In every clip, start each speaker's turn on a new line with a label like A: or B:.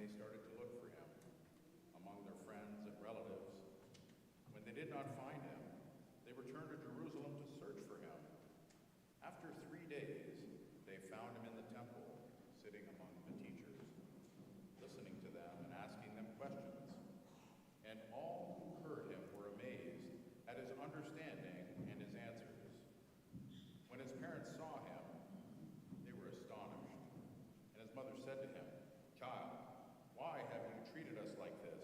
A: they started to look for him among their friends and relatives. When they did not find him, they returned to Jerusalem to search for him. After 3 days, they found him in the temple, sitting among the teachers, listening to them and asking them questions. And all who heard him were amazed at his understanding and his answers. When his parents saw him, they were astonished. And his mother said to him, "Child, why have you treated us like this?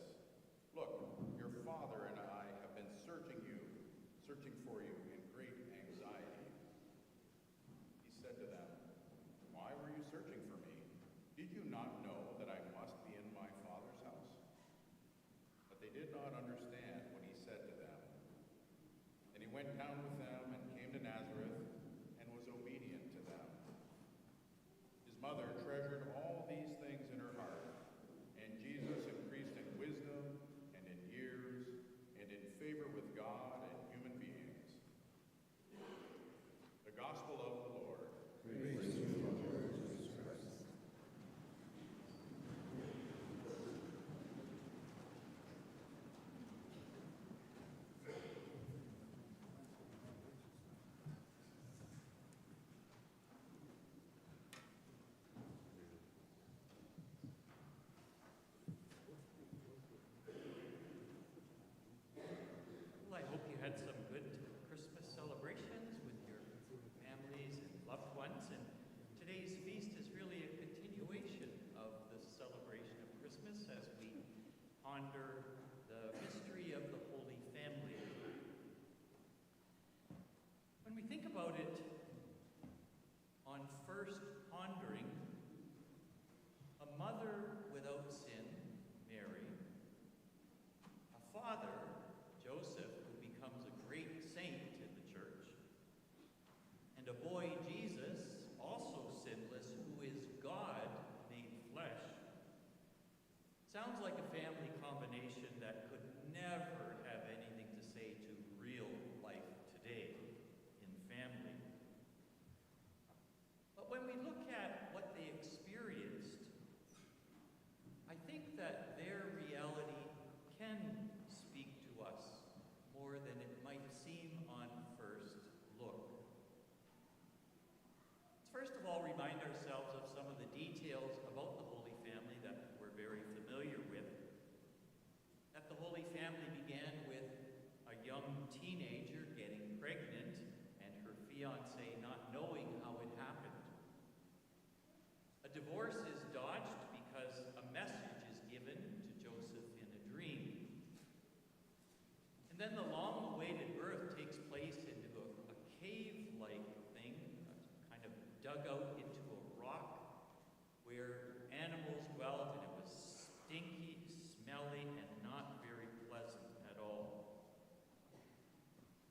A: Look, your father and I have been searching for you in great anxiety." He said to them, "Why were you searching for me? Did you not know that I must be in my Father's house?" But they did not understand what he said to them. And he went down with them and came to Nazareth and was obedient to them. His mother treasured all these things in her heart, and Jesus increased in wisdom and in years and in favor with God and human beings. The Gospel of the Lord.
B: Praise to you, Lord Jesus Christ.
C: Well, I hope you had some good Christmas celebrations with your families and loved ones. And today's feast is really a continuation of the celebration of Christmas as we ponder the mystery of the Holy Family. When we think about it, on first pondering, a mother without sin, Mary, a father, Joseph, who becomes a great saint in the church, and a boy, Jesus, also sinless, who is God made flesh. Sounds like a family combination that could never have anything to say to real life today in family. But when we look at what they experienced, I think that their reality can speak to us more than it might seem on first look. Let's first of all remind ourselves of some of the details about the Holy Family that we're very familiar with. That the Holy Family began with a young teenager getting pregnant and her fiancé not knowing how it happened. A divorce is dodged because a message is given to Joseph in a dream. And then the long-awaited birth takes place into a cave-like thing, kind of dug out into a rock where animals dwelt, and it was stinky, smelly, and not very pleasant at all.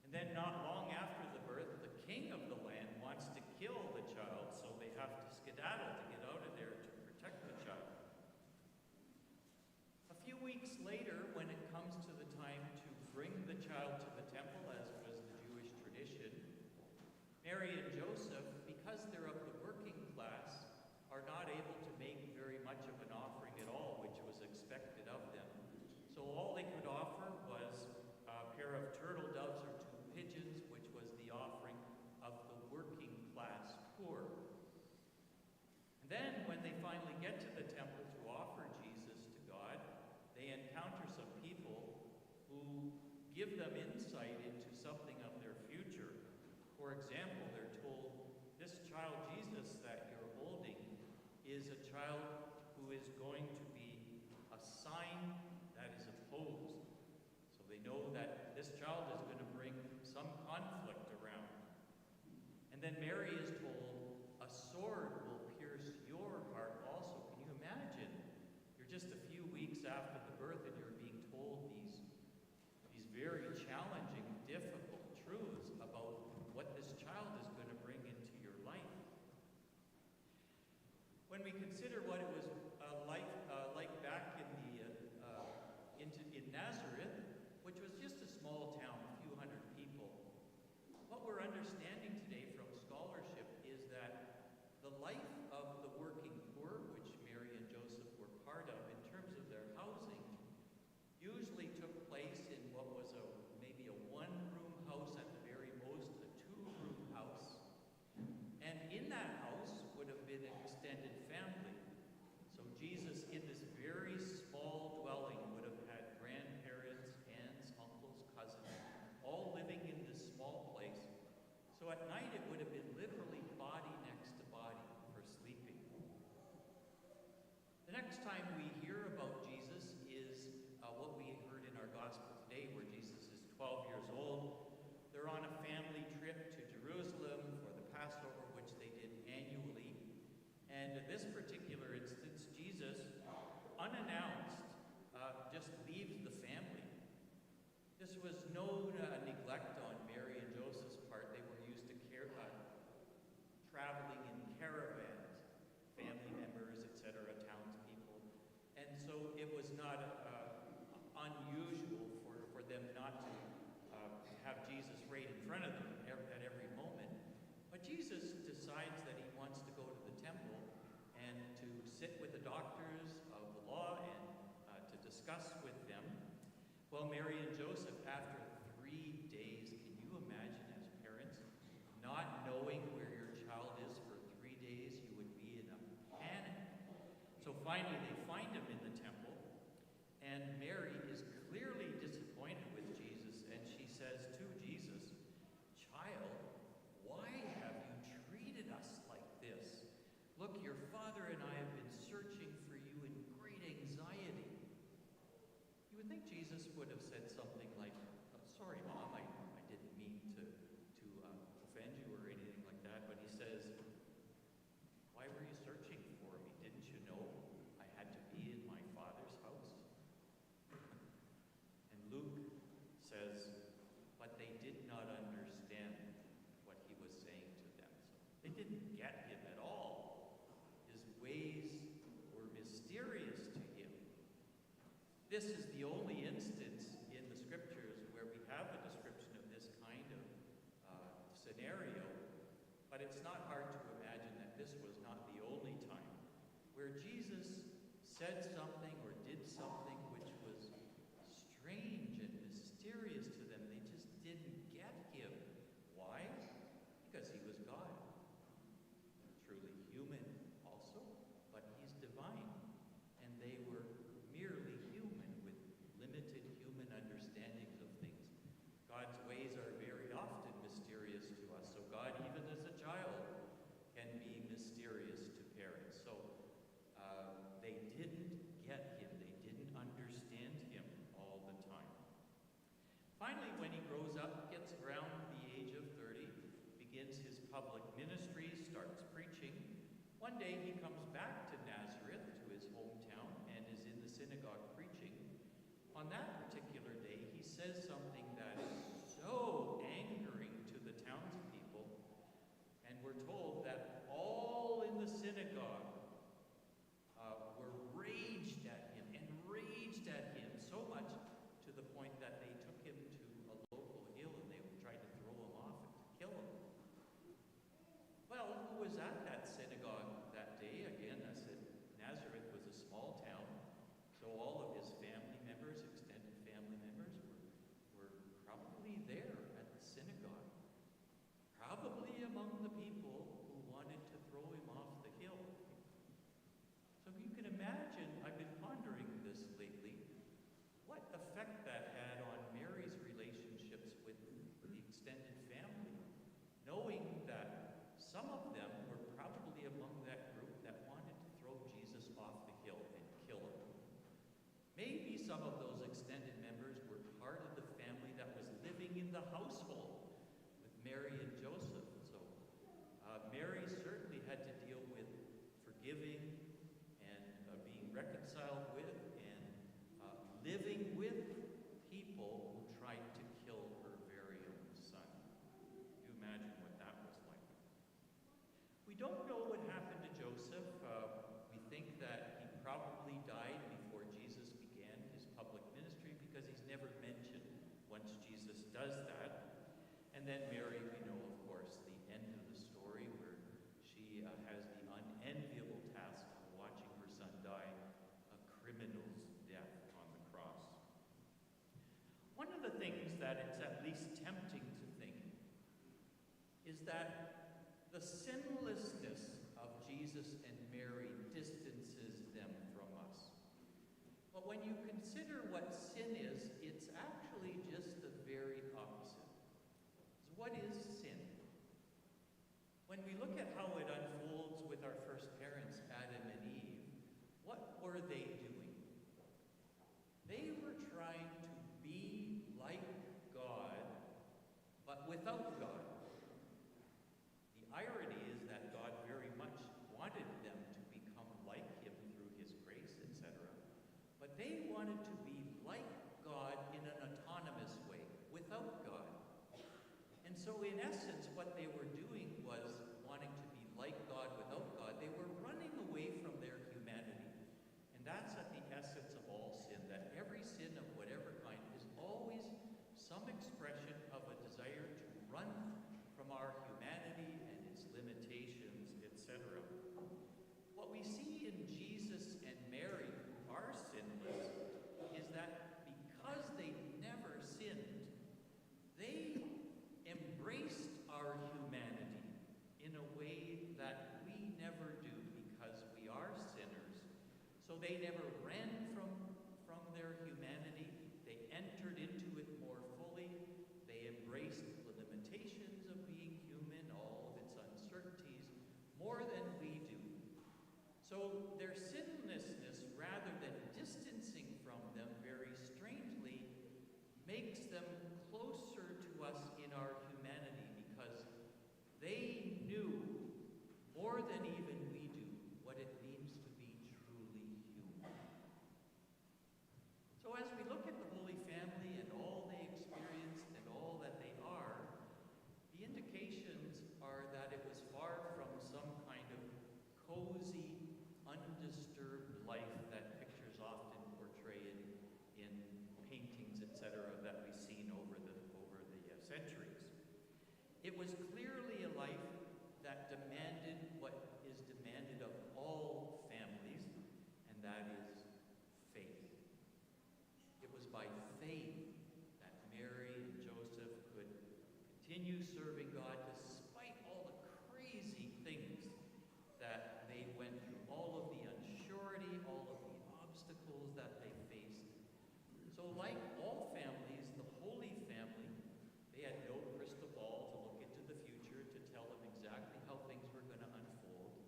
C: And then not long after the birth, the king of the land wants to kill the child, so they have to skedaddle to get out of there to protect the child. A few weeks later, when it comes to the time to bring the child to the temple, as was the Jewish tradition, Mary and Joseph, because they're of the working class, are not able to make very much of an offering at all, which was expected of them. So all they could offer was a pair of turtle doves or 2 pigeons, which was the offering of the working class poor. And then when they finally get to the temple to offer Jesus to God, they encounter some people who give them insight into something of their future. For example, they're told, this child Jesus that you're holding is a child who is going to be a sign that is opposed. So they know that this child is going to bring some conflict around. And then Mary is told, a sword will pierce your heart also. Can you imagine? You're just a few weeks after the birth and you're being told these very challenging, difficult truths about what this child is going to bring into your life. When we consider what it was like back in Nazareth, which was just a small town, a few hundred people, what we're understanding today from scholarship is that the life of the working poor, which Mary and Joseph were part of in The next time we hear about Jesus is what we heard in our gospel today, where Jesus is 12 years old. They're on a family trip to Jerusalem for the Passover, which they did annually. And in this particular instance, Jesus, unannounced, just leaves the family. This was no neglect on Mary and Joseph's part. They were used to traveling in caravans, family members, etc., townspeople. And so it was not unusual for them not to have Jesus right in front of them at every moment. But Jesus decides that he wants to go to the temple and to sit with the doctors of the law and to discuss with them. Well, Mary and Joseph, after 3 days, can you imagine as parents, not knowing where your child is for 3 days, you would be in a panic. So finally they find him in the temple, and Mary is clearly disappointed with Jesus, and she says to Jesus, "Child, why have you treated us like this? Look, your father and I have been searching for you in great anxiety." You would think Jesus would have said something like, "Sorry, Mom, I didn't mean to offend you or anything like that." But he says, "Why were you searching for me? Didn't you know I had to be in my Father's house?" And Luke says, "But they did not understand what he was saying to them." So they didn't get him at all. His ways were mysterious to him. This is the only instance in the scriptures where we have a description of this kind of scenario, but it's not hard to imagine that this was not the only time where Jesus said something or did something which was strange and mysterious to them. They just didn't get him. Why? Because he was God. Truly human also, but he's divine. And they were merely human with limited human understandings of things. God's ways are very often mysterious to us. So God, even as a child, can be mysterious to parents. So they didn't get him. They didn't understand him all the time. Finally, when he grows up, gets around the age of 30, begins his public ministry, starts preaching. One day he comes back to Nazareth, to his hometown, and is in the synagogue preaching. On that particular day, he says something that is so angering to the townspeople, and we're told that all in the synagogue were raged at him so much to the point that they took him to a local hill and they tried to throw him off and to kill him. Well, who was at that synagogue that day? Again, I said Nazareth was a small town, so all of his family members, extended family members, were probably there at the synagogue. Probably among the people who wanted to throw him off the hill. So you can imagine, I've been pondering this lately, what effect that had on Mary's relationships with the extended family, knowing that some of them were probably among that group that wanted to throw Jesus off the hill and kill him. Maybe some of those extended members were part of the family that was living in the household with Mary and Joseph. So Mary certainly had to deal with forgiving and being reconciled with and living with people who tried to kill her very own son. Can you imagine what that was like? We don't know what happened to Joseph. We think that he probably died before Jesus began his public ministry because he's never mentioned once Jesus does that. And then Mary, we know, of course, the end of the story where she has the unenviable task of watching her son die a criminal's death on the cross. One of the things that it's at least tempting to think is that the sinlessness of Jesus and Mary distances them from us. But when you consider what sin is, it's actually just the very opposite. So what is sin? When we look at how it unfolds with our first parents, Adam and Eve, what were wanted to be like God in an autonomous way, without God. And so in essence, what they were doing was wanting to be like God without God. They were running away from their humanity. And that's at the essence of all sin, that every sin of whatever kind is always some expression of a desire to run from our humanity and its limitations, etc. What we see in Jesus and Mary, who are sinless, is that because they never sinned, they embraced our humanity in a way that we never do because we are sinners. So they never ran from their humanity. They entered into it more fully. They embraced the limitations of being human, all of its uncertainties, more than we do. So their sinlessness, rather than distancing from them very strangely, makes them closer to us in our humanity because they knew more than even we do what it means to be truly human. So as we look at the Holy Family and all they experienced and all that they are, the indications are that it was far from some kind of cozy, undisturbed life that pictures often portray in paintings, etc., that we've seen over the centuries. It was clearly a life that demanded what is demanded of all families, and that is faith. It was by faith that Mary and Joseph could continue serving God despite all the crazy things that they went through, all of the unsurety, all of the obstacles that they faced. So like all families, the Holy Family, they had no crystal ball to look into the future to tell them exactly how things were going to unfold.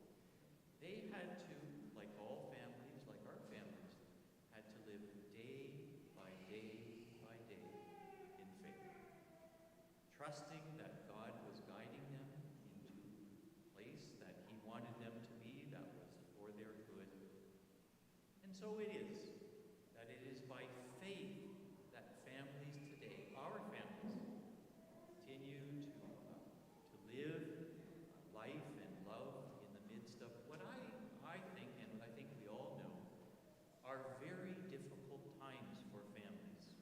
C: They had to, like all families, like our families, had to live day by day by day in faith, trusting that God was guiding them into the place that He wanted them to be, that was for their good. And so it is by faith that families today, our families, continue to live life and love in the midst of what I think, and I think we all know, are very difficult times for families.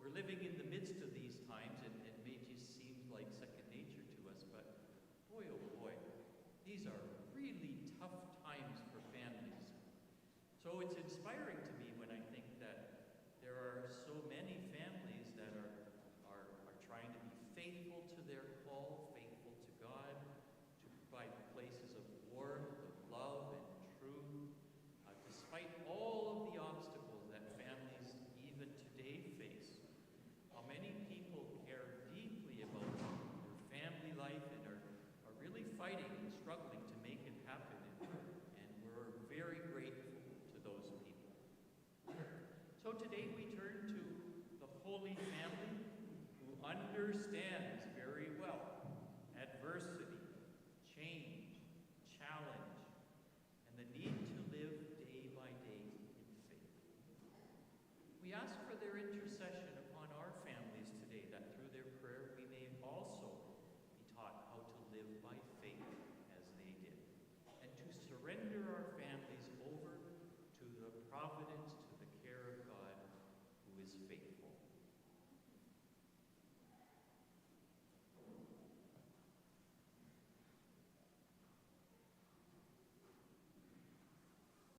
C: We're living in the midst of these times, and it may just seem like second nature to us, but boy, oh boy, these are really tough times for families. So it's inspiring to me when I think that there are so many families that are trying to be faithful to their call, faithful to God, to provide places of warmth, of love, and truth, despite all of the obstacles that families even today face. How many people care deeply about their family life and are really fighting and struggling to make it happen, and we're very grateful to those people. So today we turn to the Holy Family, who understand